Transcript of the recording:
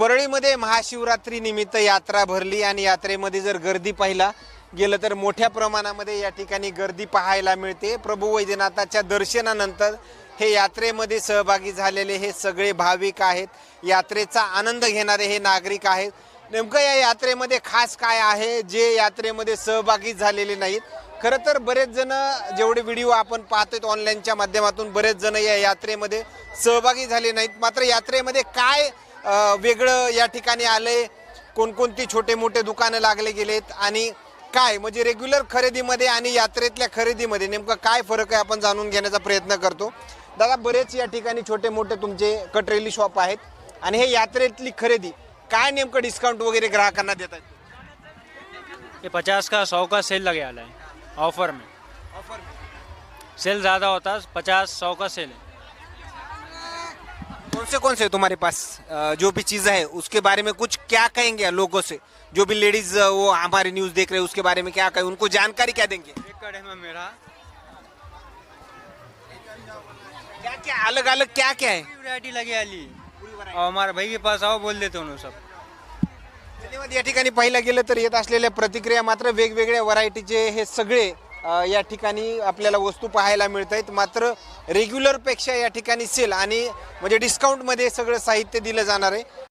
परळीमध्ये महाशिवरात्री निमित्त यात्रा भरली आणि यात्रेमध्ये जर गर्दी पाहिला गेलं तर मोठ्या प्रमाणामध्ये या ठिकाणी गर्दी पाहायला मिळते। प्रभू वैद्यनाथाच्या दर्शनानंतर हे यात्रेमध्ये सहभागी झालेले हे सगळे भाविक आहेत, यात्रेचा आनंद घेणारे हे नागरिक आहेत। नेमकं या यात्रेमध्ये खास काय आहे जे यात्रेमध्ये सहभागी झालेले नाहीत? खरं तर बरेच जण जेवढे व्हिडिओ आपण पाहतोय ऑनलाईनच्या माध्यमातून बरेच जण या यात्रेमध्ये सहभागी झाले नाहीत। मात्र यात्रेमध्ये काय वेगळं या ठिकाणी आले, कोणकोणती छोटे मोठे दुकानं लागले गेलेत आणि काय म्हणजे रेग्युलर खरेदीमध्ये आणि यात्रेतल्या खरेदीमध्ये नेमका काय फरक आहे आपण जाणून घेण्याचा प्रयत्न करतो। दादा, बरेच या ठिकाणी छोटे मोठे तुमचे कटरेली शॉप आहेत आणि हे यात्रेतली खरेदी काय नेमकं डिस्काउंट वगैरे ग्राहकांना देतात? ये 50 का 100 का सेल लगे वाला है ऑफर में। सेल ज़्यादा होता है, 50-100 का सेल है। कौन से तुम्हारे पास जो भी चीज़ है उसके बारे में कुछ क्या कहेंगे लोगों से, जो भी लेडीज वो हमारी न्यूज़ देख रहे हैं उसके बारे में क्या कहें, उनको जानकारी क्या देंगे? एक कड़े में मेरा क्या क्या अलग अलग क्या क्या है? वैरायटी लगे वाली और हमारे भाई के पास आओ बोल देते उन्होंने सब। धन्यवाद। या ठिकाणी पाहिलं गेलं तर येत असलेल्या प्रतिक्रिया मात्र वेगवेगळ्या व्हरायटीचे हे सगळे या ठिकाणी आपल्याला वस्तू पाहायला मिळत आहेत। मात्र रेग्युलर पेक्षा या ठिकाणी सेल आणि म्हणजे डिस्काउंट मध्ये सगळं साहित्य दिलं जाणार आहे।